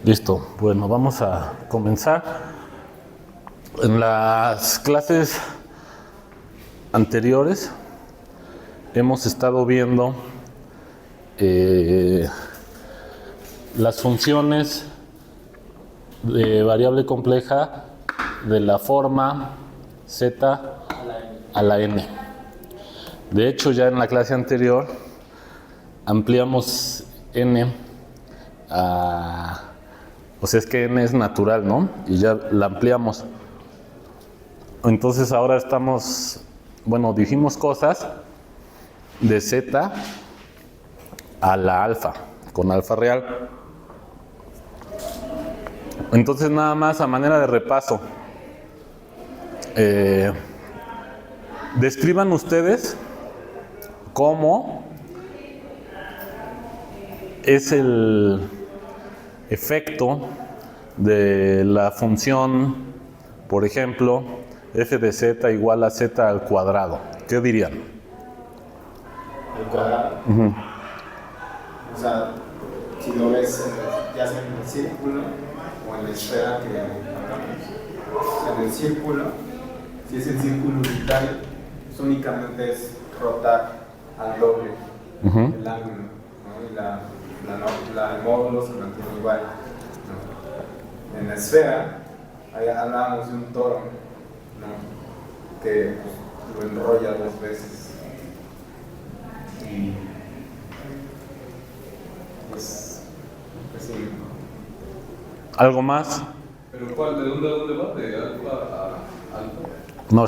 Listo, bueno, vamos a comenzar. En las clases anteriores hemos estado viendo las funciones de variable compleja de la forma z a la n. De hecho, ya en la clase anterior ampliamos n a... O sea, es que n es natural, ¿no? Y ya la ampliamos. Entonces ahora estamos... Bueno, dijimos cosas de z a la alfa, con alfa real. Entonces nada más a manera de repaso. Describan ustedes cómo es el efecto de la función, por ejemplo, f de z igual a z al cuadrado. ¿Qué dirían? El cuadrado. O sea, si lo ves ya sea en el círculo o en la esfera que hagamos. O sea, en el círculo, si es el círculo unitario, pues únicamente es rotar al doble el ángulo, ¿no? Y el módulo se mantiene igual, ¿no? En la esfera, ahí hablábamos de un toro, ¿no? Que pues, lo enrolla dos veces. Y pues sí. ¿Algo más? ¿Pero cuál? ¿De dónde a dónde va? ¿De alfa a alfa? No,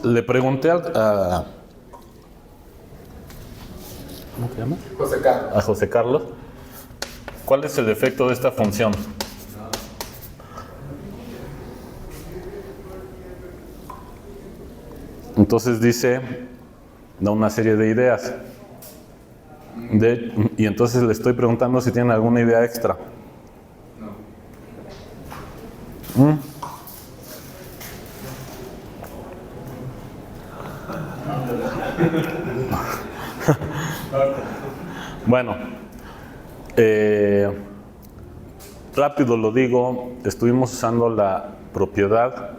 le pregunté a... ¿Cómo se llama? José Carlos. A José Carlos. ¿Cuál es el efecto de esta función? Entonces dice, da una serie de ideas. Y entonces le estoy preguntando si tienen alguna idea extra. No. Bueno, rápido lo digo, estuvimos usando la propiedad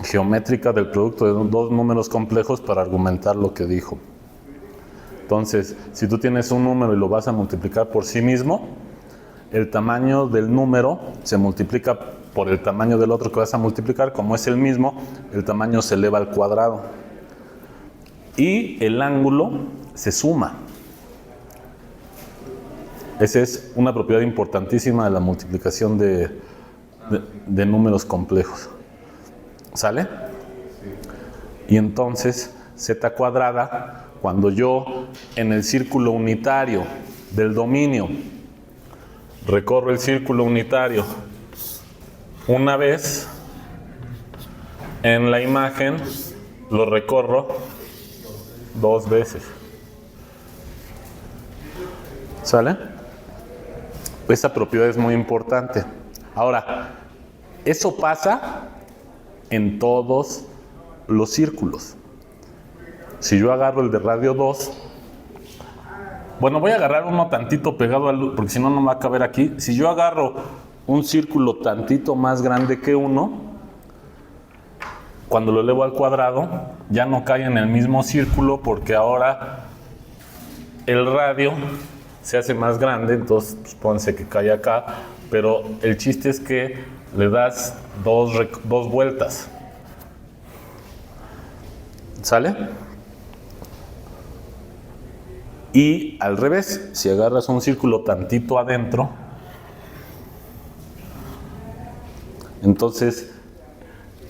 geométrica del producto de dos números complejos para argumentar lo que dijo. Entonces, si tú tienes un número y lo vas a multiplicar por sí mismo, el tamaño del número se multiplica por el tamaño del otro que vas a multiplicar. Como es el mismo, el tamaño se eleva al cuadrado. Y el ángulo se suma. Esa es una propiedad importantísima de la multiplicación de números complejos. ¿Sale? Sí. Y entonces, z cuadrada, cuando yo en el círculo unitario del dominio recorro el círculo unitario una vez, en la imagen lo recorro dos veces. ¿Sale? Esa propiedad es muy importante. Ahora, eso pasa en todos los círculos. Si yo agarro el de radio 2, bueno, voy a agarrar uno tantito pegado al, porque si no, no me va a caber aquí. Si yo agarro un círculo tantito más grande que 1, cuando lo elevo al cuadrado, ya no cae en el mismo círculo porque ahora el radio se hace más grande, entonces pues, pónganse que cae acá, pero el chiste es que le das dos vueltas. ¿Sale? Y al revés, si agarras un círculo tantito adentro, entonces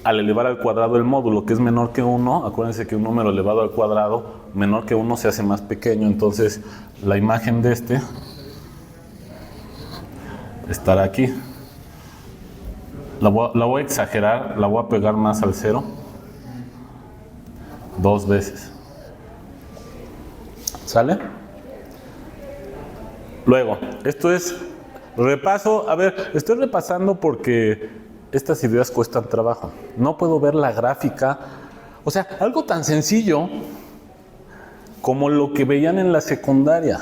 al elevar al cuadrado el módulo, que es menor que 1, acuérdense que un número elevado al cuadrado menor que 1 se hace más pequeño, entonces la imagen de este estará aquí. La voy a exagerar, la voy a pegar más al 0 dos veces. ¿Sale? Luego, esto es repaso. A ver, estoy repasando porque estas ideas cuestan trabajo. No puedo ver la gráfica. O sea, algo tan sencillo como lo que veían en la secundaria.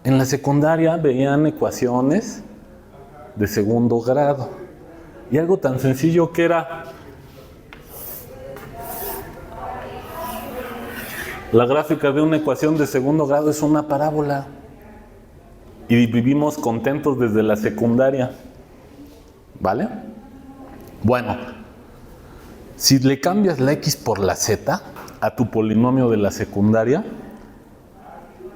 En la secundaria veían ecuaciones de segundo grado. Y algo tan sencillo que era la gráfica de una ecuación de segundo grado es una parábola. Y vivimos contentos desde la secundaria. ¿Vale? Bueno, si le cambias la x por la z a tu polinomio de la secundaria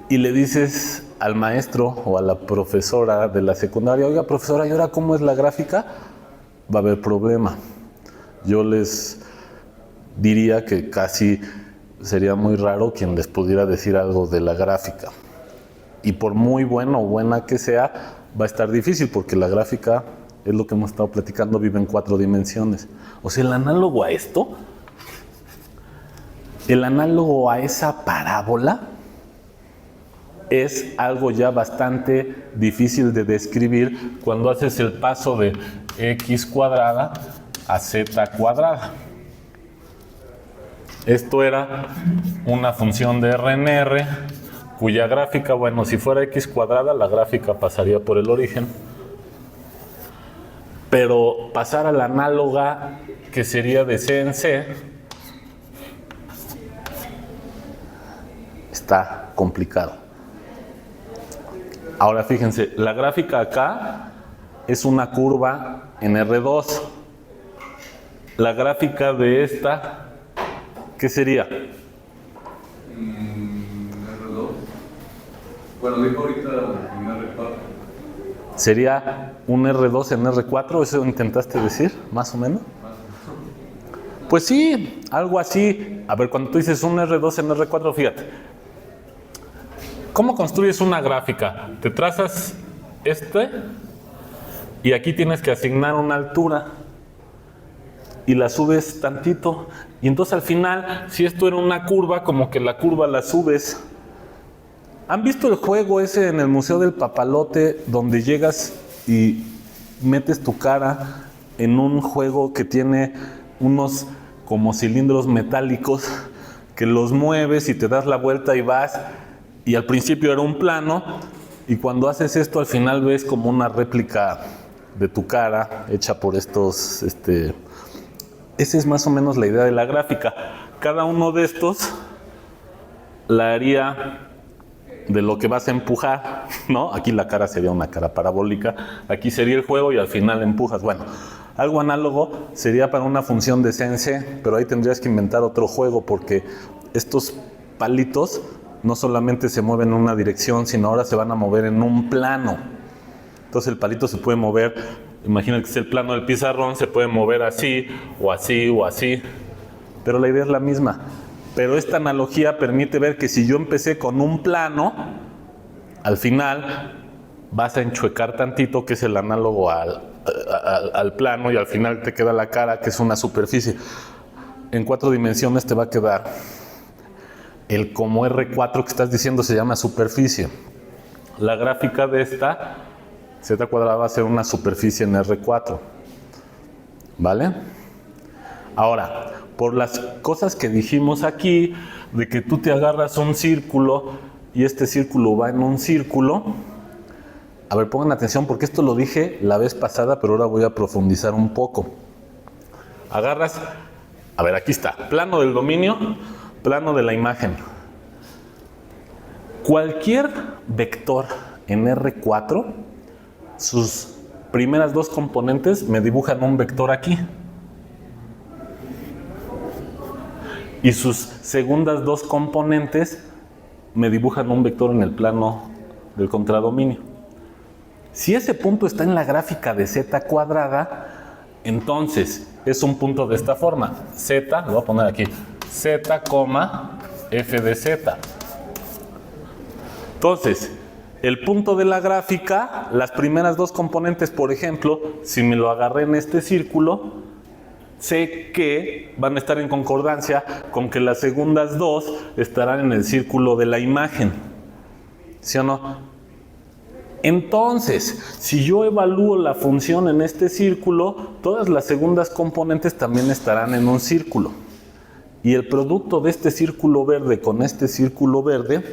y le dices al maestro o a la profesora de la secundaria, oiga profesora, ¿y ahora cómo es la gráfica? Va a haber problema. Yo les diría que casi sería muy raro quien les pudiera decir algo de la gráfica. Y por muy bueno o buena que sea, va a estar difícil porque la gráfica, es lo que hemos estado platicando, vive en 4 dimensiones. O sea, el análogo a esto, el análogo a esa parábola, es algo ya bastante difícil de describir cuando haces el paso de x cuadrada a z cuadrada. Esto era una función de RNR cuya gráfica, bueno, si fuera x cuadrada, la gráfica pasaría por el origen. Pero pasar a la análoga, que sería de C en C, está complicado. Ahora fíjense, la gráfica acá es una curva en R2. La gráfica de esta, ¿qué sería? R2. Bueno, dijo ahorita en R4. ¿Sería un R2 en R4? ¿Eso intentaste decir, más o menos? Pues sí, algo así. A ver, cuando tú dices un R2 en R4, fíjate. ¿Cómo construyes una gráfica? Te trazas y aquí tienes que asignar una altura y la subes tantito. Y entonces al final, si esto era una curva, como que la curva la subes. ¿Han visto el juego ese en el Museo del Papalote donde llegas y metes tu cara en un juego que tiene unos como cilindros metálicos que los mueves y te das la vuelta y vas, y al principio era un plano y cuando haces esto al final ves como una réplica de tu cara hecha por estos, esa es más o menos la idea de la gráfica. Cada uno de estos la haría de lo que vas a empujar, ¿no? Aquí la cara sería una cara parabólica, aquí sería el juego y al final empujas. Bueno, algo análogo sería para una función de C en C, pero ahí tendrías que inventar otro juego porque estos palitos no solamente se mueven en una dirección, sino ahora se van a mover en un plano. Entonces el palito se puede mover, imagina que es el plano del pizarrón, se puede mover así, o así, o así, pero la idea es la misma. Pero esta analogía permite ver que si yo empecé con un plano, al final vas a enchuecar tantito, que es el análogo al plano, y al final te queda la cara, que es una superficie. En 4 dimensiones te va a quedar el como R4 que estás diciendo se llama superficie. La gráfica de esta, z cuadrada, va a ser una superficie en R4. ¿Vale? Ahora, por las cosas que dijimos aquí, de que tú te agarras un círculo y este círculo va en un círculo. A ver, pongan atención porque esto lo dije la vez pasada, pero ahora voy a profundizar un poco. Agarras, a ver, aquí está, plano del dominio, plano de la imagen. Cualquier vector en R4, sus primeras 2 componentes me dibujan un vector aquí. Y sus segundas 2 componentes me dibujan un vector en el plano del contradominio. Si ese punto está en la gráfica de z cuadrada, entonces es un punto de esta forma. Z, lo voy a poner aquí, z, f de z. Entonces, el punto de la gráfica, las primeras 2 componentes, por ejemplo, si me lo agarré en este círculo, sé que van a estar en concordancia con que las segundas 2 estarán en el círculo de la imagen. ¿Sí o no? Entonces, si yo evalúo la función en este círculo, todas las segundas componentes también estarán en un círculo. Y el producto de este círculo verde con este círculo verde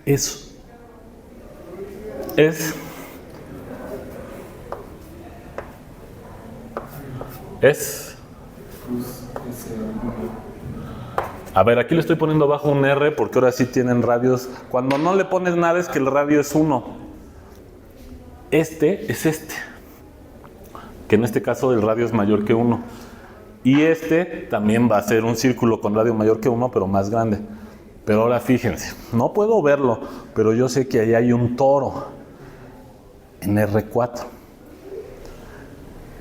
es Es... Cruz S1. A ver, aquí le estoy poniendo abajo un R porque ahora sí tienen radios. Cuando no le pones nada es que el radio es 1. Este es este. Que en este caso el radio es mayor que 1. Y este también va a ser un círculo con radio mayor que 1, pero más grande. Pero ahora fíjense, no puedo verlo, pero yo sé que ahí hay un toro en R4.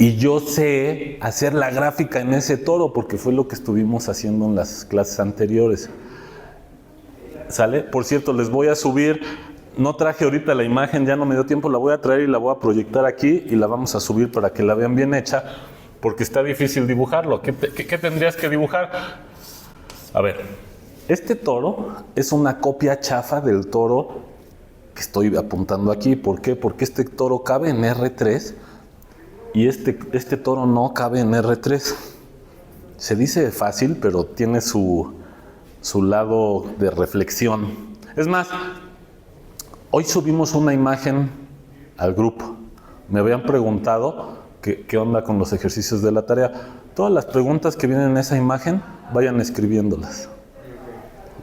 Y yo sé hacer la gráfica en ese toro porque fue lo que estuvimos haciendo en las clases anteriores. ¿Sale? Por cierto, les voy a subir, no traje ahorita la imagen, ya no me dio tiempo, la voy a traer y la voy a proyectar aquí y la vamos a subir para que la vean bien hecha, porque está difícil dibujarlo. ¿Qué tendrías que dibujar? A ver, este toro es una copia chafa del toro que estoy apuntando aquí. ¿Por qué? Porque este toro cabe en R3 y este toro no cabe en R3. Se dice fácil, pero tiene su lado de reflexión. Es más, hoy subimos una imagen al grupo. Me habían preguntado qué onda con los ejercicios de la tarea. Todas las preguntas que vienen en esa imagen, vayan escribiéndolas,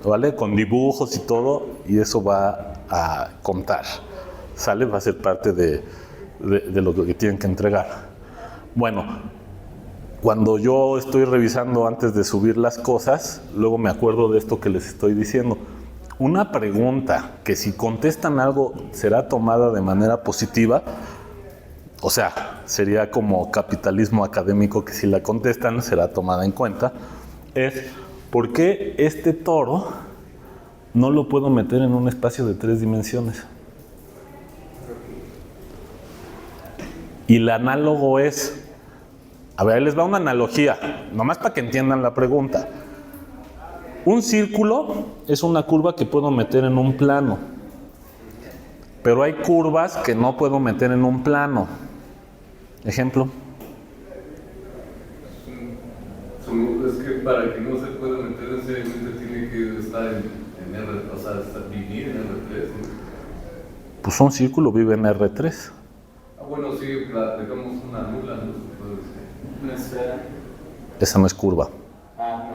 ¿vale? Con dibujos y todo, y eso va a contar, ¿sale? Va a ser parte de lo que tienen que entregar. Bueno, cuando yo estoy revisando antes de subir las cosas, luego me acuerdo de esto que les estoy diciendo. Una pregunta que si contestan algo será tomada de manera positiva, o sea, sería como capitalismo académico que si la contestan será tomada en cuenta, es ¿por qué este toro no lo puedo meter en un espacio de 3 dimensiones? Y el análogo es, a ver, les va una analogía, nomás para que entiendan la pregunta. Un círculo es una curva que puedo meter en un plano, pero hay curvas que no puedo meter en un plano. Ejemplo. Es que para que no se pueda meter necesariamente tiene que estar en R, o sea, vivir en R3, ¿no? Pues un círculo vive en R3. Bueno, sí, digamos una nula, ¿no? Se puede decir. Una esfera. Esa no es curva. No.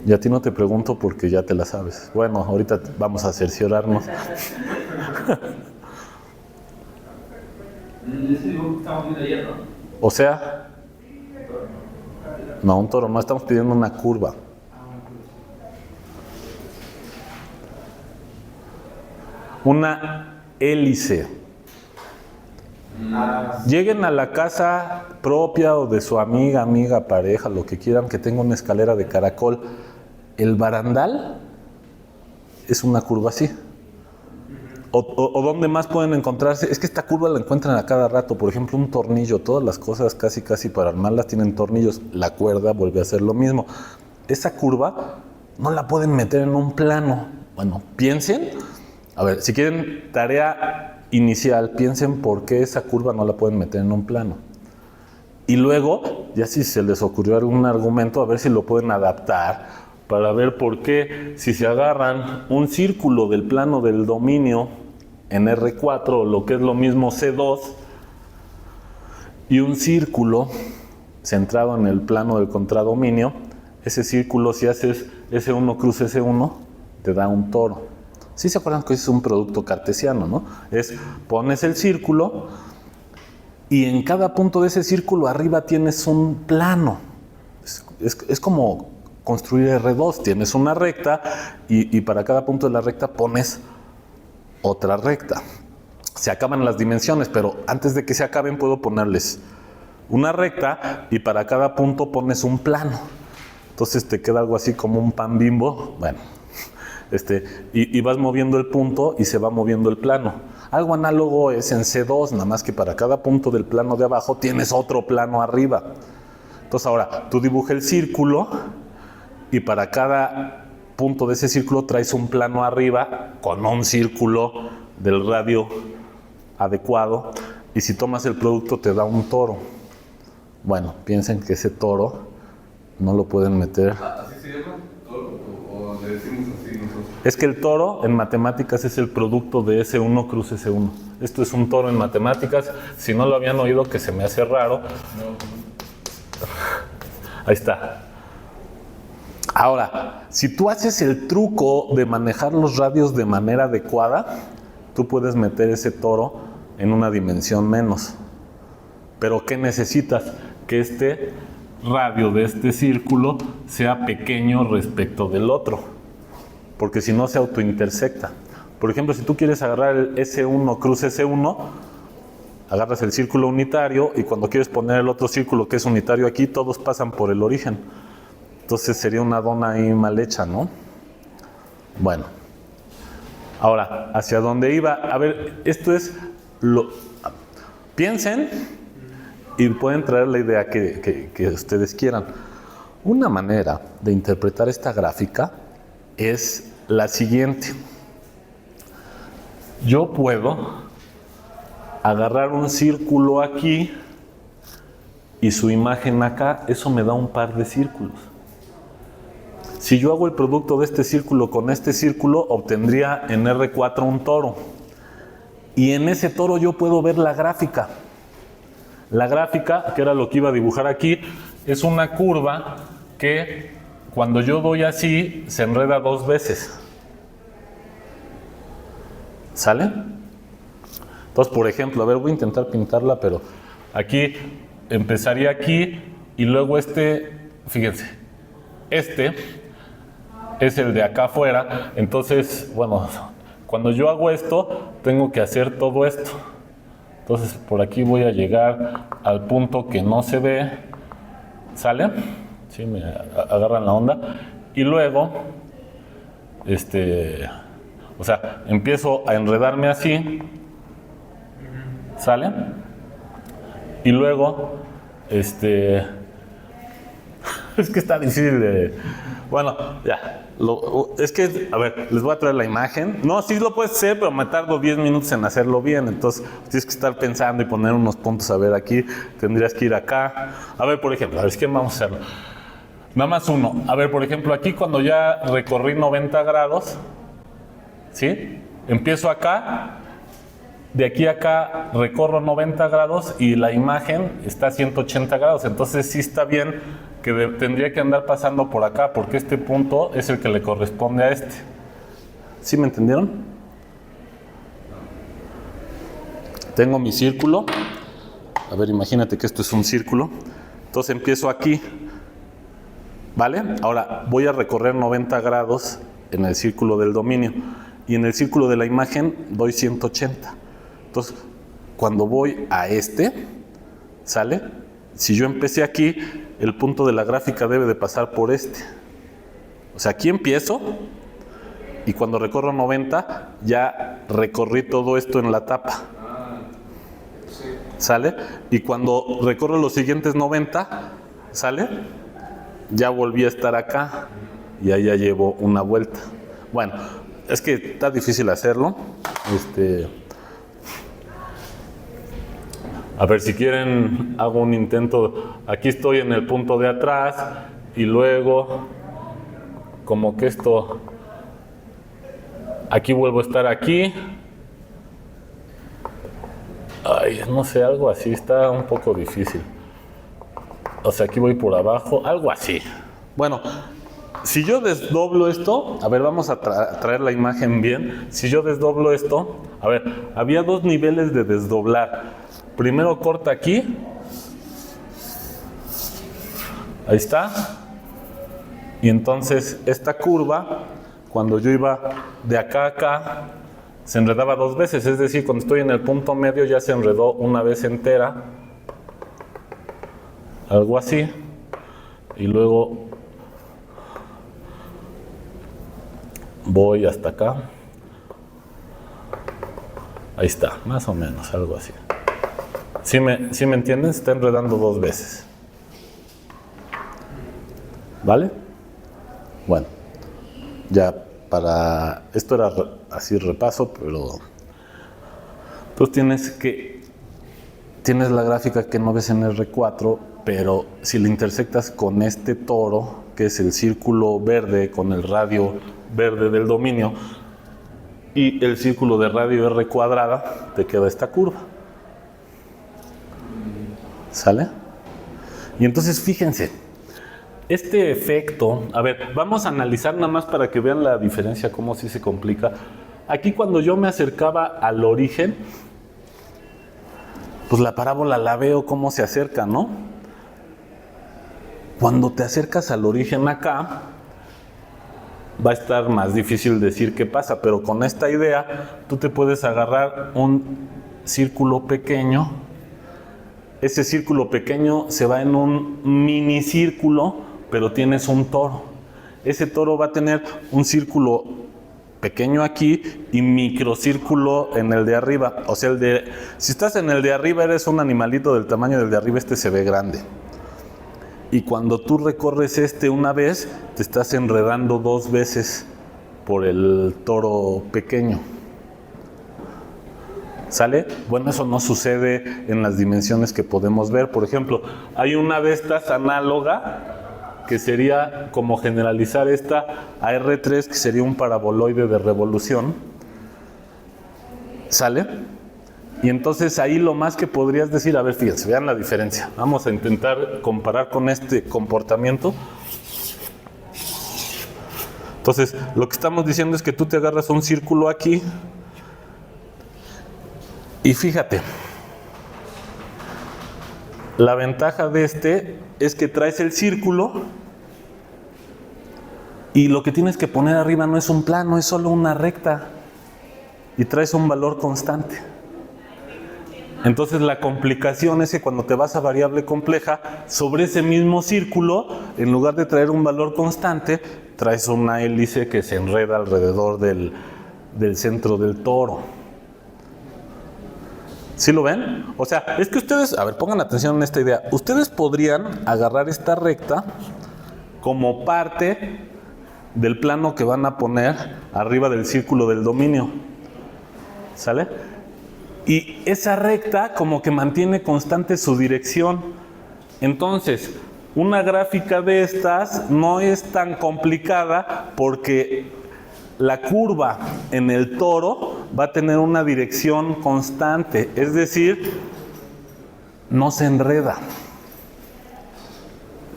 Y a ti no te pregunto porque ya te la sabes. Bueno, ahorita vamos a cerciorarnos. Ese dibujo que estamos viendo ayer, ¿no? O sea, no, un toro, no estamos pidiendo una curva. Una hélice. Lleguen a la casa propia o de su amiga, pareja, lo que quieran, que tenga una escalera de caracol. El barandal es una curva así. O ¿dónde más pueden encontrarse? Es que esta curva la encuentran a cada rato. Por ejemplo, un tornillo. Todas las cosas casi para armarlas tienen tornillos. La cuerda vuelve a hacer lo mismo. Esa curva no la pueden meter en un plano. Bueno, piensen. A ver, si quieren tarea inicial, piensen por qué esa curva no la pueden meter en un plano. Y luego, ya si se les ocurrió algún argumento, a ver si lo pueden adaptar para ver por qué, si se agarran un círculo del plano del dominio en R4, o lo que es lo mismo C2, y un círculo centrado en el plano del contradominio, ese círculo, si haces S1 cruz S1, te da un toro. ¿Sí se acuerdan que es un producto cartesiano, no? Es, pones el círculo y en cada punto de ese círculo arriba tienes un plano. Es como construir R2, tienes una recta y para cada punto de la recta pones otra recta. Se acaban las dimensiones, pero antes de que se acaben puedo ponerles una recta y para cada punto pones un plano. Entonces te queda algo así como un pan Bimbo, bueno, y vas moviendo el punto y se va moviendo el plano. Algo análogo es en C2, nada más que para cada punto del plano de abajo tienes otro plano arriba. Entonces ahora, tú dibuja el círculo y para cada punto de ese círculo traes un plano arriba con un círculo del radio adecuado y si tomas el producto te da un toro. Bueno, piensen que ese toro no lo pueden meter. ¿Así se llama? ¿Toro? ¿O le decimos así nosotros? Es que el toro en matemáticas es el producto de S1 cruz S1. Esto es un toro en matemáticas. Si no lo habían oído, que se me hace raro. Ahí está. Ahora, si tú haces el truco de manejar los radios de manera adecuada, tú puedes meter ese toro en una dimensión menos. Pero ¿qué necesitas? Que este radio de este círculo sea pequeño respecto del otro, porque si no se autointersecta. Por ejemplo, si tú quieres agarrar el S1 cruz S1, agarras el círculo unitario y cuando quieres poner el otro círculo que es unitario aquí, todos pasan por el origen. Entonces sería una dona ahí mal hecha, ¿no? Bueno. Ahora, ¿hacia dónde iba? A ver, esto es lo... Piensen y pueden traer la idea que ustedes quieran. Una manera de interpretar esta gráfica es la siguiente. Yo puedo agarrar un círculo aquí y su imagen acá, eso me da un par de círculos. Si yo hago el producto de este círculo con este círculo, obtendría en R4 un toro. Y en ese toro yo puedo ver la gráfica. La gráfica, que era lo que iba a dibujar aquí, es una curva que cuando yo doy así, se enreda 2 veces. ¿Sale? Entonces, por ejemplo, a ver, voy a intentar pintarla, pero aquí empezaría aquí y luego fíjense, este es el de acá afuera. Entonces, bueno, cuando yo hago esto, tengo que hacer todo esto. Entonces, por aquí voy a llegar al punto que no se ve. ¿Sale? Sí, me agarran la onda. Y luego, o sea, empiezo a enredarme así. ¿Sale? Y luego, es que está difícil de... Bueno, ya. Es que, a ver, les voy a traer la imagen. No, sí lo puedes hacer, pero me tardo 10 minutos en hacerlo bien. Entonces, tienes que estar pensando y poner unos puntos. A ver, aquí tendrías que ir acá. A ver, por ejemplo, a ver, es que vamos a hacerlo. Nada más uno. A ver, por ejemplo, aquí cuando ya recorrí 90 grados, ¿sí? Empiezo acá. De aquí a acá recorro 90 grados y la imagen está a 180 grados. Entonces sí está bien que tendría que andar pasando por acá, porque este punto es el que le corresponde a este. ¿Sí me entendieron? Tengo mi círculo. A ver, imagínate que esto es un círculo. Entonces empiezo aquí. ¿Vale? Ahora voy a recorrer 90 grados en el círculo del dominio. Y en el círculo de la imagen doy 180. Entonces, cuando voy a ¿sale? Si yo empecé aquí, el punto de la gráfica debe de pasar por este. O sea, aquí empiezo y cuando recorro 90, ya recorrí todo esto en la tapa. ¿Sale? Y cuando recorro los siguientes 90, ¿sale? Ya volví a estar acá y ahí ya llevo una vuelta. Bueno, es que está difícil hacerlo. A ver, si quieren, hago un intento. Aquí estoy en el punto de atrás y luego, como que aquí vuelvo a estar aquí. Ay, no sé, algo así, está un poco difícil. O sea, aquí voy por abajo, algo así. Bueno, si yo desdoblo esto, a ver, vamos a traer la imagen bien. Si yo desdoblo esto, a ver, había 2 niveles de desdoblar. Primero corta aquí. Ahí está. Y entonces esta curva, cuando yo iba de acá a acá, se enredaba 2 veces. Es decir, cuando estoy en el punto medio ya se enredó una vez entera. Algo así. Y luego voy hasta acá. Ahí está, más o menos, algo así. ¿Sí me entienden? Se está enredando 2 veces. ¿Vale? Bueno, ya para... Esto era así repaso, pero... Tú tienes la gráfica que no ves en R4, pero si la intersectas con este toro, que que es el círculo verde con el radio verde del dominio, y el círculo de radio R cuadrada, te queda esta curva. ¿Sale? Y entonces fíjense, este efecto, a ver, vamos a analizar nada más para que vean la diferencia, cómo sí se complica. Aquí cuando yo me acercaba al origen, pues la parábola la veo cómo se acerca, ¿no? Cuando te acercas al origen acá, va a estar más difícil decir qué pasa, pero con esta idea tú te puedes agarrar un círculo pequeño. Ese círculo pequeño se va en un minicírculo, pero tienes un toro. Ese toro va a tener un círculo pequeño aquí y microcírculo en el de arriba. O sea, si estás en el de arriba eres un animalito del tamaño del de arriba, este se ve grande. Y cuando tú recorres este una vez, te estás enredando 2 veces por el toro pequeño. ¿Sale? Bueno, eso no sucede en las dimensiones que podemos ver. Por ejemplo, hay una de estas análoga, que sería como generalizar esta a R3, que sería un paraboloide de revolución. ¿Sale? Y entonces ahí lo más que podrías decir, a ver, fíjense, vean la diferencia. Vamos a intentar comparar con este comportamiento. Entonces, lo que estamos diciendo es que tú te agarras un círculo aquí. Y fíjate, la ventaja de este es que traes el círculo y lo que tienes que poner arriba no es un plano, es solo una recta. Y traes un valor constante. Entonces la complicación es que cuando te vas a variable compleja, sobre ese mismo círculo, en lugar de traer un valor constante, traes una hélice que se enreda alrededor del centro del toro. ¿Sí lo ven? O sea, es que ustedes, a ver, pongan atención en esta idea. Ustedes podrían agarrar esta recta como parte del plano que van a poner arriba del círculo del dominio. ¿Sale? Y esa recta como que mantiene constante su dirección. Entonces, una gráfica de estas no es tan complicada porque la curva en el toro va a tener una dirección constante. Es decir, no se enreda.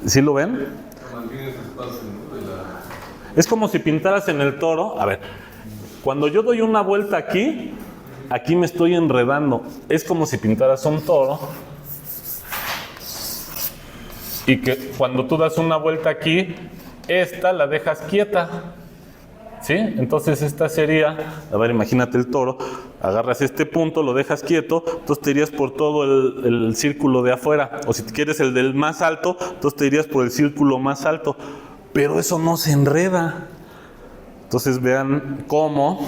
¿Sí lo ven? Mantiene ese espacio, ¿no? Es como si pintaras en el toro. A ver, cuando yo doy una vuelta aquí me estoy enredando. Es como si pintaras un toro y que cuando tú das una vuelta aquí, esta la dejas quieta. ¿Sí? Entonces esta sería, a ver, imagínate el toro, agarras este punto, lo dejas quieto, entonces te irías por todo el círculo de afuera. O si quieres el del más alto, entonces te irías por el círculo más alto. Pero eso no se enreda. Entonces vean cómo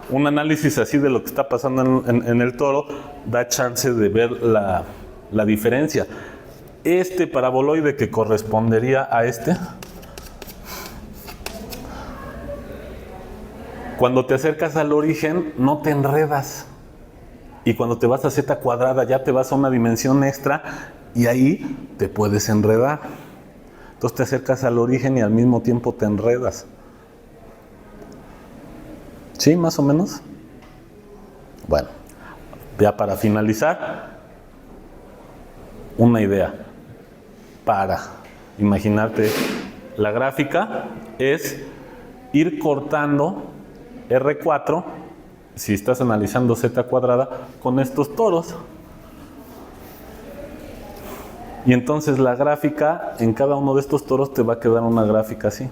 un análisis así de lo que está pasando en el toro da chance de ver la diferencia. Este paraboloide que correspondería a este, cuando te acercas al origen no te enredas. Y cuando te vas a z cuadrada ya te vas a una dimensión extra y ahí te puedes enredar. Entonces te acercas al origen y al mismo tiempo te enredas. ¿Sí? ¿Más o menos? Bueno, ya para finalizar, una idea para imaginarte la gráfica es ir cortando R4, si estás analizando z cuadrada, con estos toros. Y entonces la gráfica en cada uno de estos toros te va a quedar una gráfica así.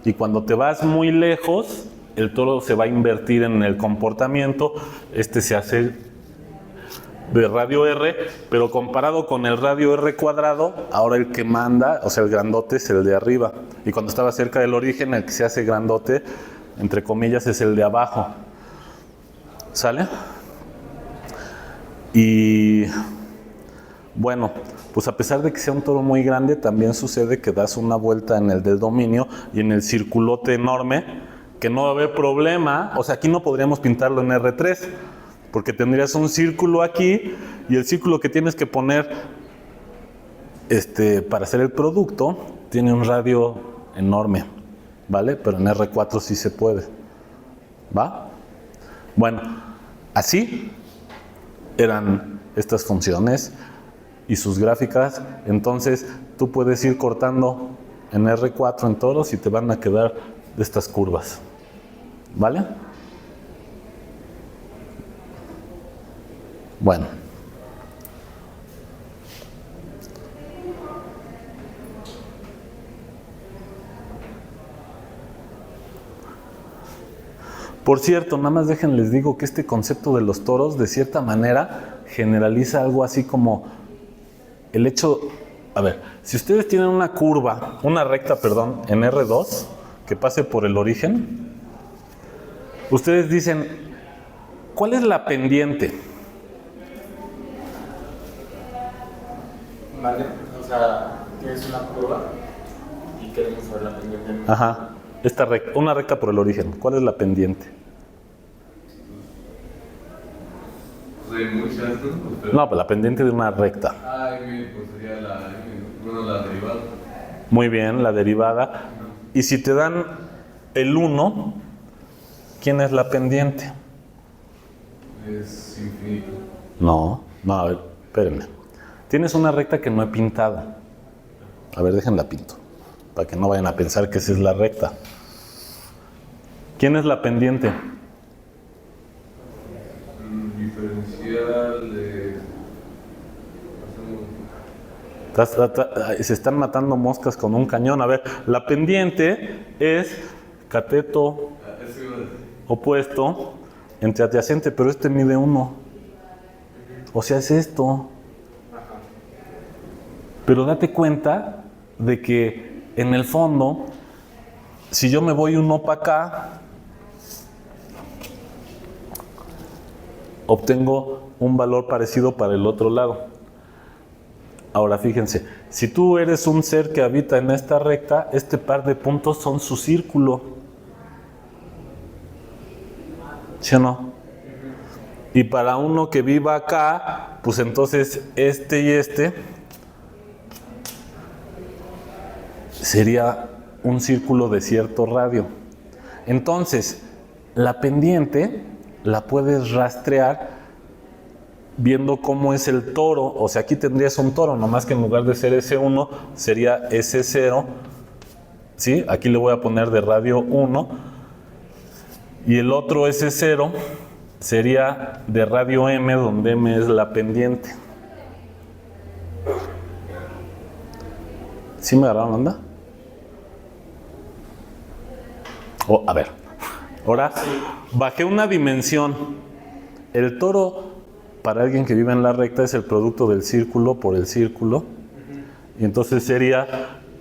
Y cuando te vas muy lejos, el toro se va a invertir en el comportamiento. Este se hace de radio R, pero comparado con el radio R cuadrado, ahora el que manda, o sea, el grandote es el de arriba. Y cuando estaba cerca del origen, el que se hace grandote, entre comillas, es el de abajo. ¿Sale? Y bueno, pues a pesar de que sea un toro muy grande, también sucede que das una vuelta en el del dominio y en el circulote enorme, que no va a haber problema. O sea, aquí no podríamos pintarlo en R3, porque tendrías un círculo aquí y el círculo que tienes que poner para hacer el producto tiene un radio enorme, ¿vale? Pero en R4 sí se puede, ¿va? Bueno, así eran estas funciones y sus gráficas. Entonces tú puedes ir cortando en R4 en toros y te van a quedar de estas curvas, ¿vale? Bueno, por cierto, nada más les digo que este concepto de los toros de cierta manera generaliza algo así como el hecho, a ver, si ustedes tienen una curva, una recta, perdón, en R2 que pase por el origen, ustedes dicen, ¿cuál es la pendiente? Vale, o sea, tienes una curva y queremos saber la pendiente. Ajá, esta recta, una recta por el origen, ¿cuál es la pendiente? Pues hay muchas, ¿no? Pero... No, pues la pendiente de una recta. pues sería la derivada. Muy bien, la derivada. Y si te dan el 1, ¿quién es la pendiente? Es infinito. No, a ver, espérenme. Tienes una recta que no he pintado. A ver, déjenla pinto, para que no vayan a pensar que esa es la recta. ¿Quién es la pendiente? Diferencial de... Se están matando moscas con un cañón. A ver, la pendiente es cateto opuesto entre adyacente, pero este mide 1. O sea, es esto. Pero date cuenta de que en el fondo, si yo me voy 1 para acá, obtengo un valor parecido para el otro lado. Ahora fíjense, si tú eres un ser que habita en esta recta, este par de puntos son su círculo. ¿Sí o no? Y para uno que viva acá, pues entonces este y este sería un círculo de cierto radio. Entonces, la pendiente la puedes rastrear viendo cómo es el toro. O sea, aquí tendrías un toro, nomás que en lugar de ser S1 sería S0, ¿sí? Aquí le voy a poner de radio 1 y el otro S0 sería de radio M, donde M es la pendiente. ¿Sí me agarraron onda? A ver, ahora bajé una dimensión. El toro, para alguien que vive en la recta, es el producto del círculo por el círculo. Y entonces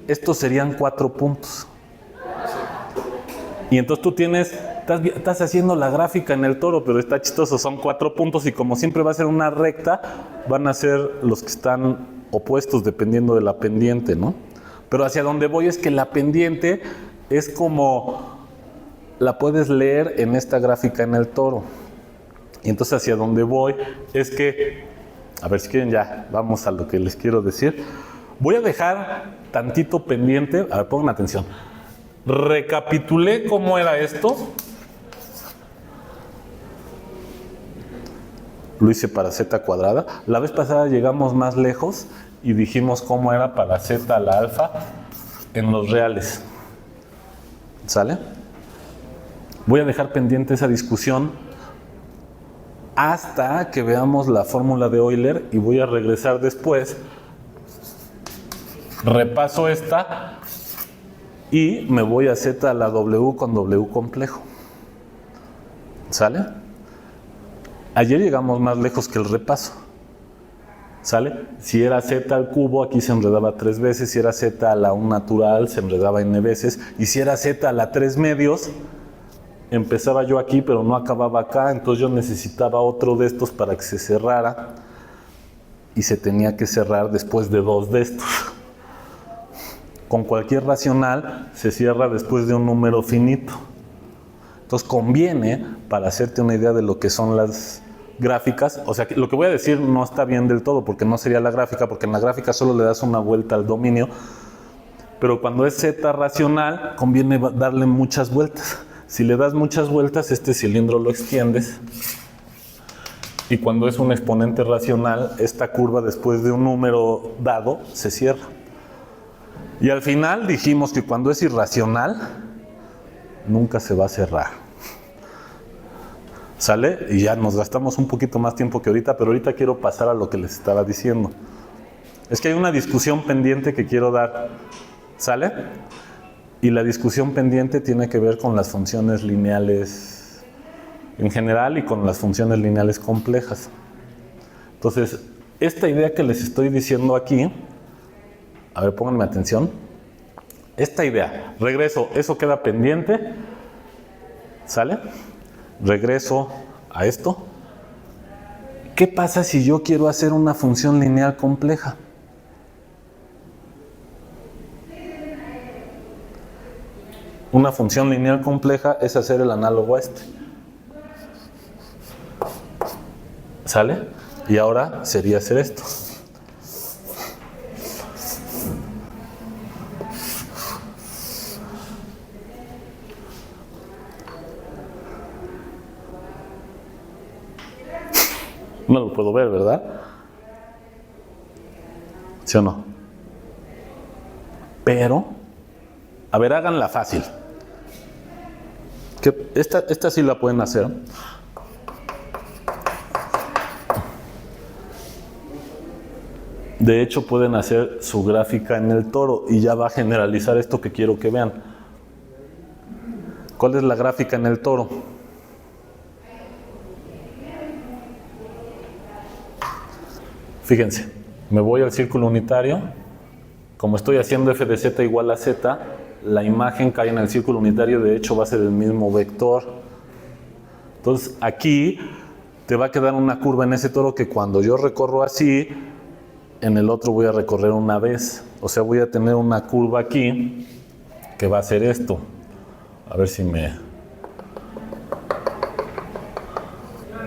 estos serían 4 puntos. Y entonces tú estás haciendo la gráfica en el toro, pero está chistoso, son 4 puntos y como siempre va a ser una recta, van a ser los que están opuestos dependiendo de la pendiente, ¿no? Pero hacia donde voy es que la pendiente es como la puedes leer en esta gráfica en el toro. Y entonces hacia donde voy es que, a ver si quieren ya, vamos a lo que les quiero decir. Voy a dejar tantito pendiente, a ver, pongan atención. Recapitulé cómo era esto. Lo hice para z cuadrada. La vez pasada llegamos más lejos y dijimos cómo era para z a la alfa en los reales. ¿Sale? Voy a dejar pendiente esa discusión hasta que veamos la fórmula de Euler y voy a regresar después. Repaso esta y me voy a z a la w con w complejo. ¿Sale? Ayer llegamos más lejos que el repaso. ¿Sale? Si era z al cubo, aquí se enredaba 3 veces. Si era z a la 1 natural, se enredaba n veces. Y si era z a la 3 medios, empezaba yo aquí, pero no acababa acá. Entonces yo necesitaba otro de estos para que se cerrara. Y se tenía que cerrar después de 2 de estos. Con cualquier racional se cierra después de un número finito. Entonces conviene, para hacerte una idea de lo que son las gráficas, o sea, lo que voy a decir no está bien del todo, porque no sería la gráfica, porque en la gráfica solo le das una vuelta al dominio, Pero cuando es z racional, conviene darle muchas vueltas. Si le das muchas vueltas, este cilindro lo extiendes. Y cuando es un exponente racional, esta curva después de un número dado se cierra. Y al final dijimos que cuando es irracional, nunca se va a cerrar. ¿Sale? Y ya nos gastamos un poquito más tiempo que ahorita, pero ahorita quiero pasar a lo que les estaba diciendo. Es que hay una discusión pendiente que quiero dar. ¿Sale? Y la discusión pendiente tiene que ver con las funciones lineales en general y con las funciones lineales complejas. Entonces, esta idea que les estoy diciendo aquí, a ver, pónganme atención. Esta idea, regreso, eso queda pendiente, ¿sale? Regreso a esto. ¿Qué pasa si yo quiero hacer una función lineal compleja? Una función lineal compleja es hacer el análogo a este. ¿Sale? Y ahora sería hacer esto. No lo puedo ver, ¿verdad? ¿Sí o no? Pero, a ver, háganla fácil. Que esta sí la pueden hacer. De hecho, pueden hacer su gráfica en el toro y ya va a generalizar esto que quiero que vean. ¿Cuál es la gráfica en el toro? Fíjense, me voy al círculo unitario. Como estoy haciendo f de z igual a z, la imagen cae en el círculo unitario, de hecho va a ser el mismo vector. Entonces aquí te va a quedar una curva en ese toro que cuando yo recorro así, en el otro voy a recorrer una vez. O sea, voy a tener una curva aquí que va a ser esto. A ver si me...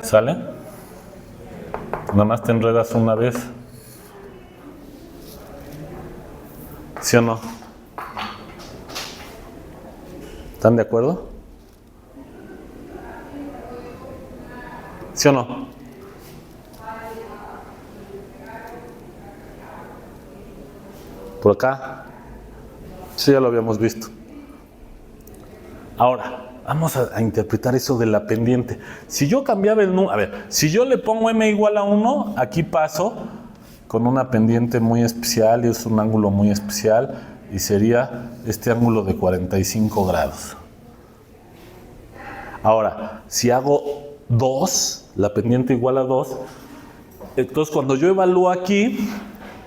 ¿Sale? Nada más te enredas una vez. ¿Sí o no? ¿Están de acuerdo? ¿Sí o no? Por acá. Sí, ya lo habíamos visto. Ahora, vamos a interpretar eso de la pendiente. Si yo cambiaba el número, a ver, si yo le pongo m igual a 1, aquí paso con una pendiente muy especial y es un ángulo muy especial y sería este ángulo de 45 grados. Ahora, si hago 2, la pendiente igual a 2, entonces cuando yo evalúo aquí,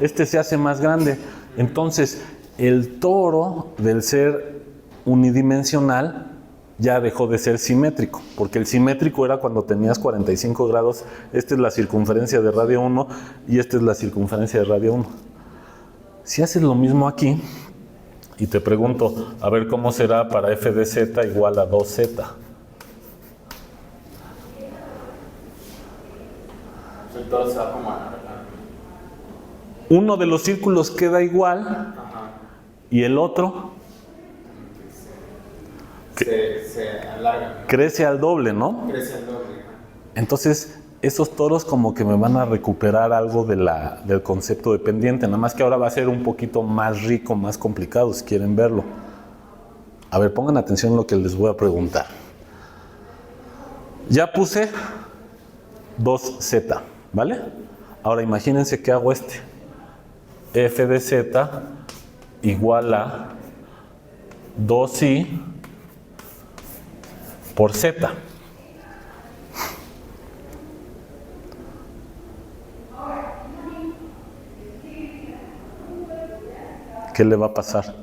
este se hace más grande. Entonces, el toro del ser unidimensional ya dejó de ser simétrico, porque el simétrico era cuando tenías 45 grados, esta es la circunferencia de radio 1 y esta es la circunferencia de radio 1. Si haces lo mismo aquí, y te pregunto, a ver cómo será para f de z igual a 2z. Todo se va como a... Uno de los círculos queda igual. Ajá. Y el otro Se alarga. crece al doble, ¿no? Crece al doble. Entonces, esos toros como que me van a recuperar algo del concepto de pendiente, nada más que ahora va a ser un poquito más rico, más complicado, si quieren verlo. A ver, pongan atención a lo que les voy a preguntar. Ya puse 2z, ¿vale? Ahora imagínense que hago este. F de z igual a 2i por z. ¿Qué le va a pasar?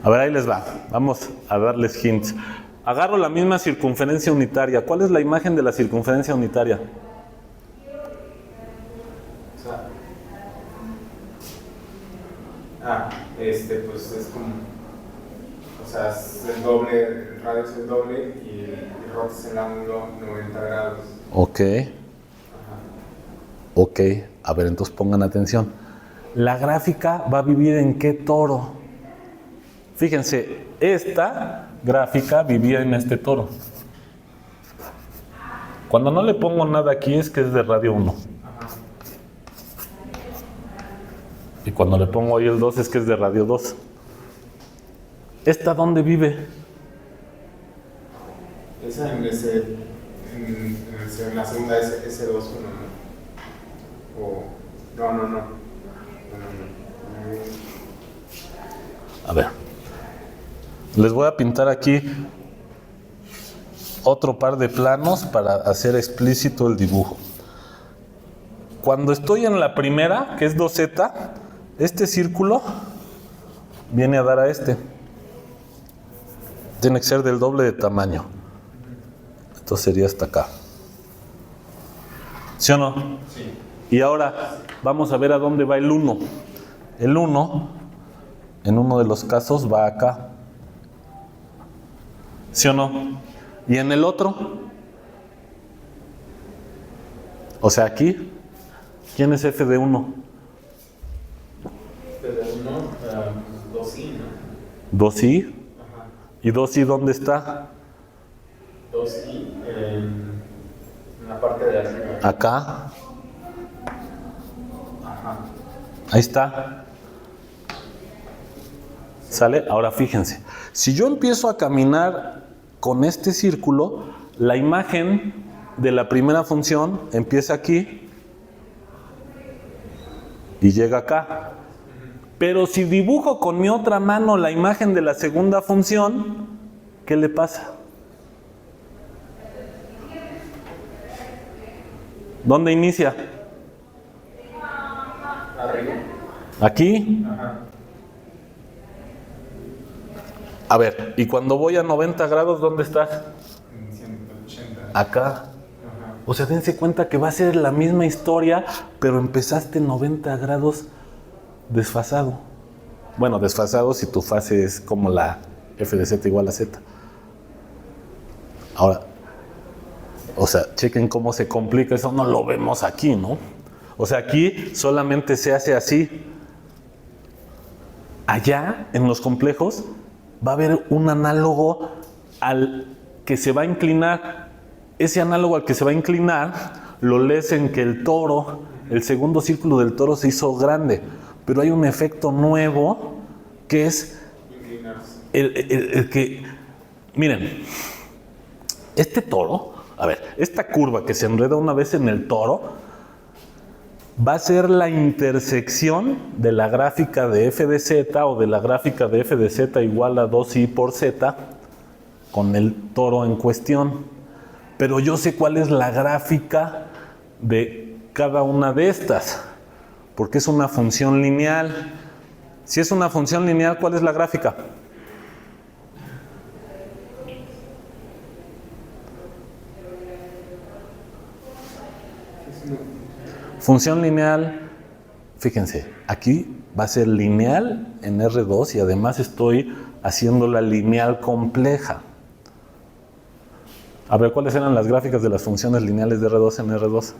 A ver, ahí les va. Vamos a darles hints. Agarro la misma circunferencia unitaria. ¿Cuál es la imagen de la circunferencia unitaria? Pues es como, o sea, es el doble, el radio es el doble y el rot es el ángulo 90 grados. Ok. Ajá. Ok, a ver, entonces pongan atención. La gráfica va a vivir en qué toro. Fíjense, esta gráfica vivía en este toro. Cuando no le pongo nada aquí es que es de radio 1. Y cuando le pongo ahí el 2 es que es de radio 2. ¿Esta dónde vive? Esa en la segunda S2, ¿no? O, no. A ver. Les voy a pintar aquí otro par de planos para hacer explícito el dibujo. Cuando estoy en la primera, que es 2Z, este círculo viene a dar a este. Tiene que ser del doble de tamaño. Entonces sería hasta acá. ¿Sí o no? Sí. Y ahora vamos a ver a dónde va el 1. El 1, en uno de los casos, va acá. ¿Sí o no? Y en el otro, o sea, aquí, ¿quién es f de 1? F de 1, 2i, ¿no? 2i. Ajá. ¿Y 2i dónde está? 2i en la parte de arriba. Acá. Ajá. Ahí está. ¿Sale? Ahora fíjense. Si yo empiezo a caminar con este círculo, la imagen de la primera función empieza aquí y llega acá. Pero si dibujo con mi otra mano la imagen de la segunda función, ¿qué le pasa? ¿Dónde inicia? Arriba. ¿Aquí? Ajá. A ver, y cuando voy a 90 grados, ¿dónde estás? En 180. Acá. Ajá. O sea, dense cuenta que va a ser la misma historia, pero empezaste 90 grados desfasado. Bueno, desfasado si tu fase es como la f de z igual a z. Ahora, o sea, chequen cómo se complica, eso no lo vemos aquí, ¿no? O sea, aquí solamente se hace así. Allá, en los complejos, va a haber un análogo al que se va a inclinar. Ese análogo al que se va a inclinar, lo lees en que el toro, el segundo círculo del toro se hizo grande. Pero hay un efecto nuevo que es el que, miren, este toro, a ver, esta curva que se enreda una vez en el toro, va a ser la intersección de la gráfica de f de z o de la gráfica de f de z igual a 2i por z con el toro en cuestión. Pero yo sé cuál es la gráfica de cada una de estas, porque es una función lineal. Si es una función lineal, ¿cuál es la gráfica? Función lineal, fíjense, aquí va a ser lineal en R2 y además estoy haciéndola lineal compleja. A ver, ¿cuáles eran las gráficas de las funciones lineales de R2 en R2?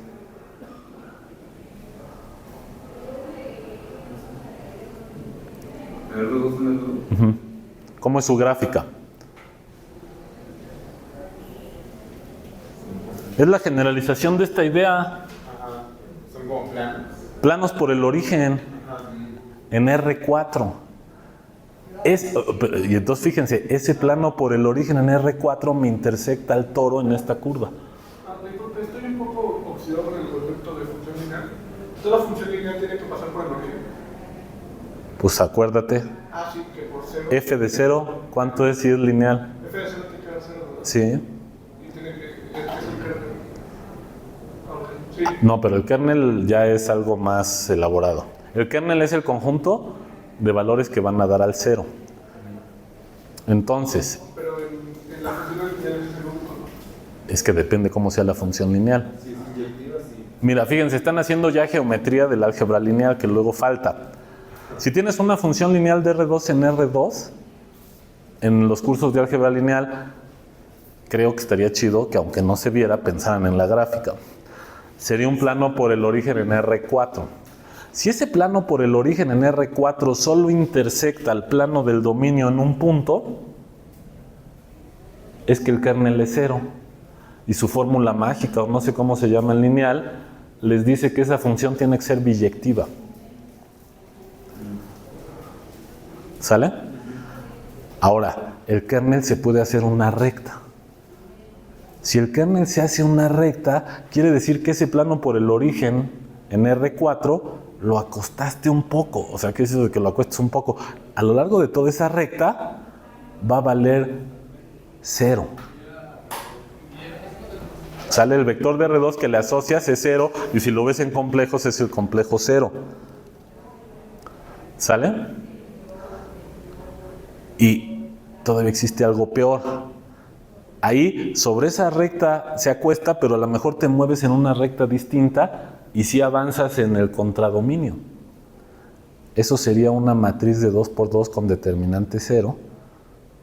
¿Cómo es su gráfica? Es la generalización de esta idea. Ajá. Son como planos. Planos por el origen. Ajá. En R4. Y entonces fíjense, ese plano por el origen en R4 me intersecta al toro en esta curva. Estoy un poco oxidado con el concepto de función lineal. Toda función lineal tiene que pasar por el origen. Pues acuérdate, Ah, sí, que por 0. f de 0, ¿cuánto es si es lineal? F de 0 tiene que dar 0, ¿verdad? Sí. Y tiene que es el kernel. Ok, sí. No, pero el kernel ya es algo más elaborado. El kernel es el conjunto de valores que van a dar al 0. Entonces, Pero en la función lineal es el único, ¿no? es que depende cómo sea la función lineal. Si es inyectiva, sí. Mira, fíjense, están haciendo ya geometría del álgebra lineal que luego falta. Si tienes una función lineal de R2 en R2, en los cursos de álgebra lineal, creo que estaría chido que aunque no se viera, pensaran en la gráfica. Sería un plano por el origen en R4. Si ese plano por el origen en R4 solo intersecta el plano del dominio en un punto, es que el kernel es 0. Y su fórmula mágica, o no sé cómo se llama en lineal, les dice que esa función tiene que ser biyectiva. ¿Sale? Ahora, el kernel se puede hacer una recta. Si el kernel se hace una recta, quiere decir que ese plano por el origen en R4 lo acostaste un poco. O sea, ¿qué es eso de que lo acuestes un poco? A lo largo de toda esa recta va a valer 0. Sale el vector de R2 que le asocias es 0, y si lo ves en complejos es el complejo 0. ¿Sale? Y todavía existe algo peor. Ahí, sobre esa recta se acuesta, pero a lo mejor te mueves en una recta distinta y sí avanzas en el contradominio. Eso sería una matriz de 2×2 con determinante 0,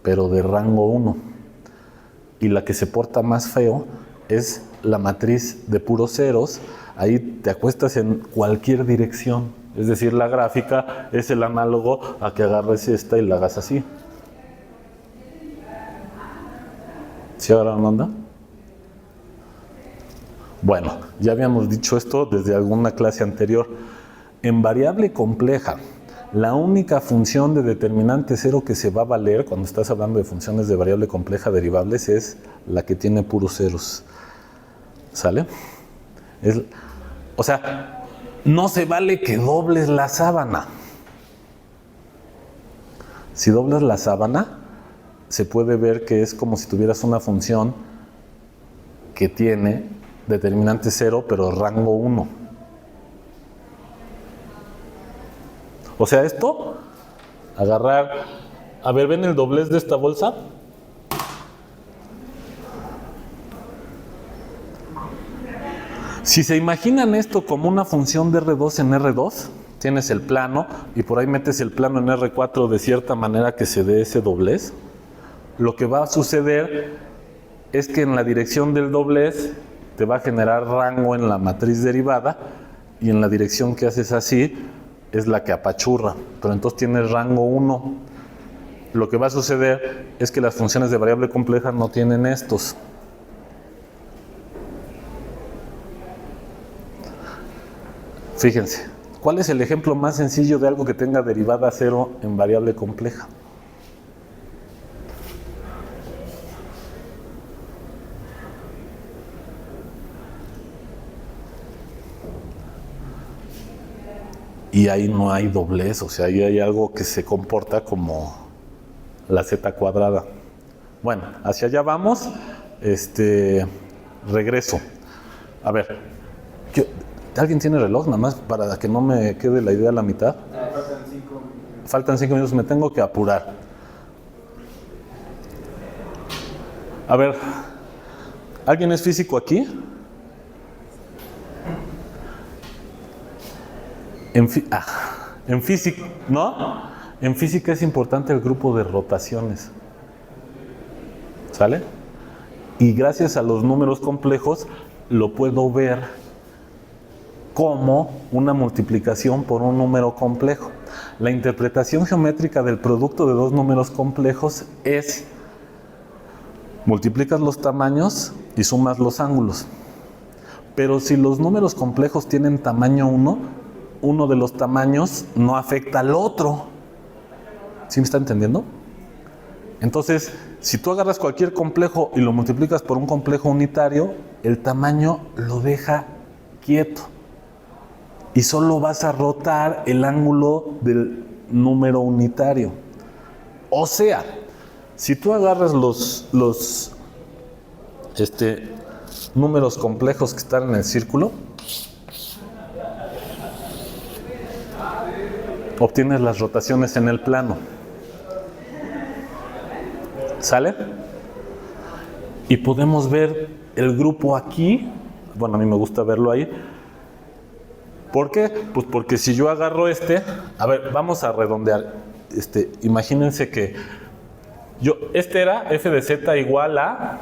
pero de rango 1. Y la que se porta más feo es la matriz de puros ceros. Ahí te acuestas en cualquier dirección. Es decir, la gráfica es el análogo a que agarres esta y la hagas así. ¿Sí agarraron onda? Bueno, ya habíamos dicho esto desde alguna clase anterior. En variable compleja, la única función de determinante 0 que se va a valer cuando estás hablando de funciones de variable compleja derivables es la que tiene puros ceros. ¿Sale? O sea, no se vale que dobles la sábana. Si doblas la sábana, se puede ver que es como si tuvieras una función que tiene determinante 0, pero rango 1. O sea, esto, agarrar... A ver, ¿ven el doblez de esta bolsa? Si se imaginan esto como una función de R2 en R2, tienes el plano y por ahí metes el plano en R4 de cierta manera que se dé ese doblez, lo que va a suceder es que en la dirección del doblez te va a generar rango en la matriz derivada y en la dirección que haces así es la que apachurra, pero entonces tienes rango 1. Lo que va a suceder es que las funciones de variable compleja no tienen estos. Fíjense, ¿cuál es el ejemplo más sencillo de algo que tenga derivada 0 en variable compleja? Y ahí no hay doblez, o sea, ahí hay algo que se comporta como la z cuadrada. Bueno, hacia allá vamos. Regreso. A ver, ¿alguien tiene reloj? Nada más para que no me quede la idea a la mitad. Faltan 5 minutos. Faltan 5 minutos, me tengo que apurar. A ver, ¿alguien es físico aquí? En física, ¿no? En física es importante el grupo de rotaciones. ¿Sale? Y gracias a los números complejos lo puedo ver como una multiplicación por un número complejo. La interpretación geométrica del producto de dos números complejos es: multiplicas los tamaños y sumas los ángulos. Pero si los números complejos tienen tamaño 1, uno de los tamaños no afecta al otro. ¿Sí me está entendiendo? Entonces, si tú agarras cualquier complejo y lo multiplicas por un complejo unitario, el tamaño lo deja quieto. Y solo vas a rotar el ángulo del número unitario. O sea, si tú agarras los números complejos que están en el círculo, obtienes las rotaciones en el plano. ¿Sale? Y podemos ver el grupo aquí. Bueno, a mí me gusta verlo ahí. ¿Por qué? Pues porque si yo agarro a ver, vamos a redondear. Imagínense que era f de z igual a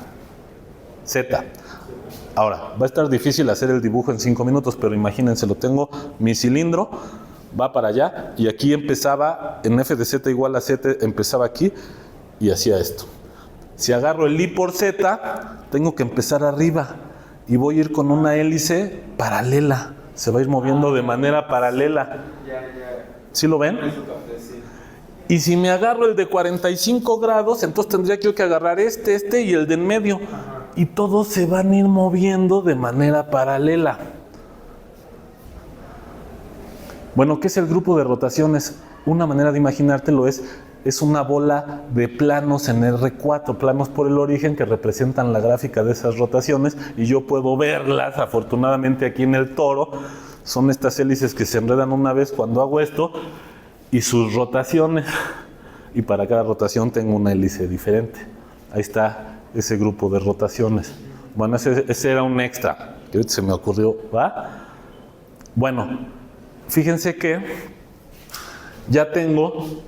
z. Ahora, va a estar difícil hacer el dibujo en 5 minutos, pero imagínense, tengo mi cilindro. va para allá, y aquí empezaba, en f de z igual a z, empezaba aquí, y hacía esto. Si agarro el I por Z, tengo que empezar arriba, y voy a ir con una hélice paralela, se va a ir moviendo de manera paralela. ¿Sí lo ven? Y si me agarro el de 45 grados, entonces tendría yo que agarrar este y el de en medio, y todos se van a ir moviendo de manera paralela. Bueno, ¿qué es el grupo de rotaciones? Una manera de imaginártelo es una bola de planos en R4, planos por el origen que representan la gráfica de esas rotaciones, y yo puedo verlas, afortunadamente aquí en el toro, son estas hélices que se enredan una vez cuando hago esto, y sus rotaciones, y para cada rotación tengo una hélice diferente. Ahí está ese grupo de rotaciones. Bueno, ese era un extra, que ahorita se me ocurrió, ¿va? Bueno, fíjense que ya tengo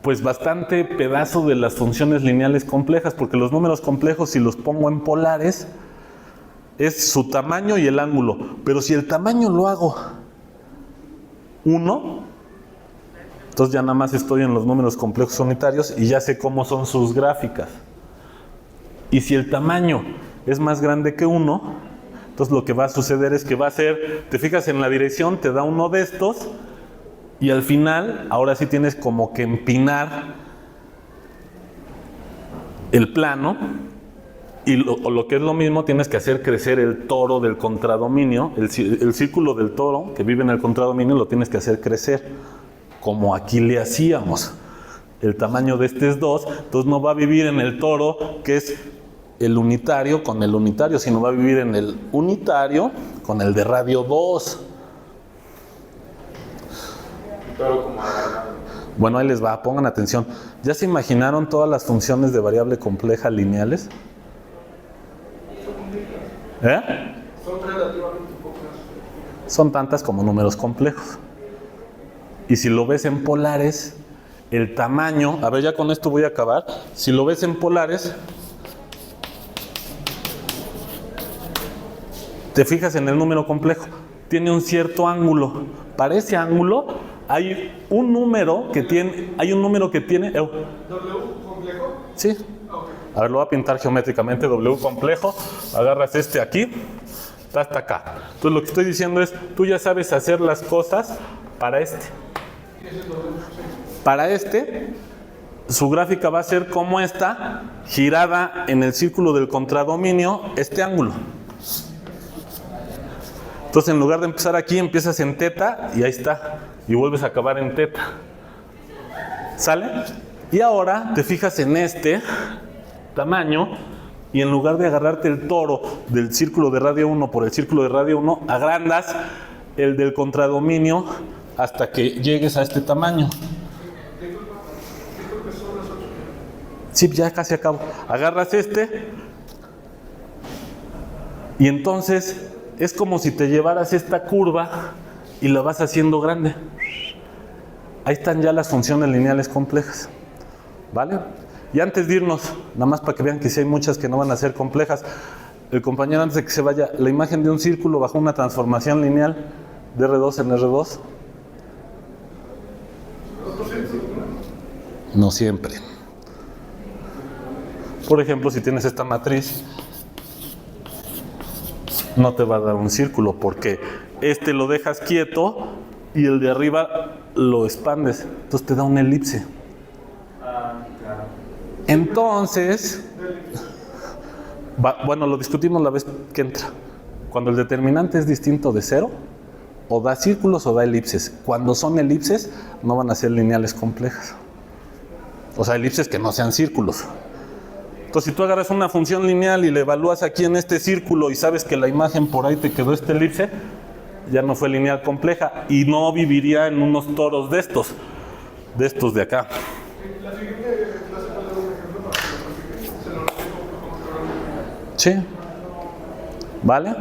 pues bastante pedazo de las funciones lineales complejas, porque los números complejos, si los pongo en polares, es su tamaño y el ángulo. Pero si el tamaño lo hago 1, entonces ya nada más estoy en los números complejos unitarios y ya sé cómo son sus gráficas. Y si el tamaño es más grande que 1, entonces lo que va a suceder es que va a ser, te fijas en la dirección, te da uno de estos, y al final, ahora sí tienes como que empinar el plano, y lo que es lo mismo, tienes que hacer crecer el toro del contradominio, el círculo del toro que vive en el contradominio lo tienes que hacer crecer, como aquí le hacíamos. El tamaño de este es 2, entonces no va a vivir en el toro, que es el unitario con el unitario, sino va a vivir en el unitario con el de radio 2. Pero como alargado. Bueno, ahí les va, pongan atención. ¿Ya se imaginaron todas las funciones de variable compleja lineales? Son relativamente pocas. Son tantas como números complejos. Y si lo ves en polares, el tamaño, a ver, ya con esto voy a acabar. Si lo ves en polares, te fijas en el número complejo, tiene un cierto ángulo. Para ese ángulo hay un número que tiene, ¿W complejo? sí. Ok. A ver, lo voy a pintar geométricamente, W complejo, agarras este aquí, hasta acá. Entonces lo que estoy diciendo es, tú ya sabes hacer las cosas para este. Para este, su gráfica va a ser como esta, girada en el círculo del contradominio, este ángulo. Entonces, en lugar de empezar aquí, empiezas en teta y ahí está. Y vuelves a acabar en teta. ¿Sale? Y ahora te fijas en este tamaño y en lugar de agarrarte el toro del círculo de radio 1 por el círculo de radio 1, agrandas el del contradominio hasta que llegues a este tamaño. Sí, ya casi acabo. Agarras este y entonces es como si te llevaras esta curva y la vas haciendo grande. Ahí están ya las funciones lineales complejas. ¿Vale? Y antes de irnos, nada más para que vean que sí hay muchas que no van a ser complejas, el compañero antes de que se vaya, la imagen de un círculo bajo una transformación lineal de R2 en R2. No siempre. Por ejemplo, si tienes esta matriz, no te va a dar un círculo porque este lo dejas quieto y el de arriba lo expandes, entonces te da una elipse. Entonces, bueno, lo discutimos la vez que entra. Cuando el determinante es distinto de 0, o da círculos o da elipses. Cuando son elipses, no van a ser lineales complejas. O sea, elipses que no sean círculos. Entonces, si tú agarras una función lineal y la evalúas aquí en este círculo y sabes que la imagen por ahí te quedó esta elipse, ya no fue lineal compleja y no viviría en unos toros de estos de acá. La siguiente clase puede dar un ejemplo para que se lo repito como Sí. ¿Vale?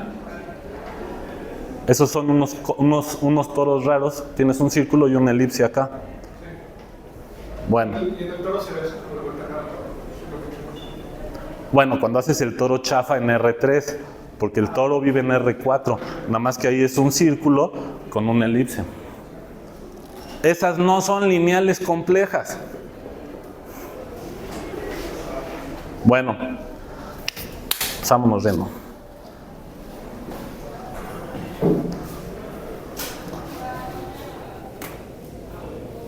Esos son unos toros raros. Tienes un círculo y una elipse acá. Bueno. Y en el toro se ve eso, pero vuelta acá. Bueno, cuando haces el toro chafa en R3, porque el toro vive en R4, nada más que ahí es un círculo con una elipse. Esas no son lineales complejas. Bueno, vámonos, Remo.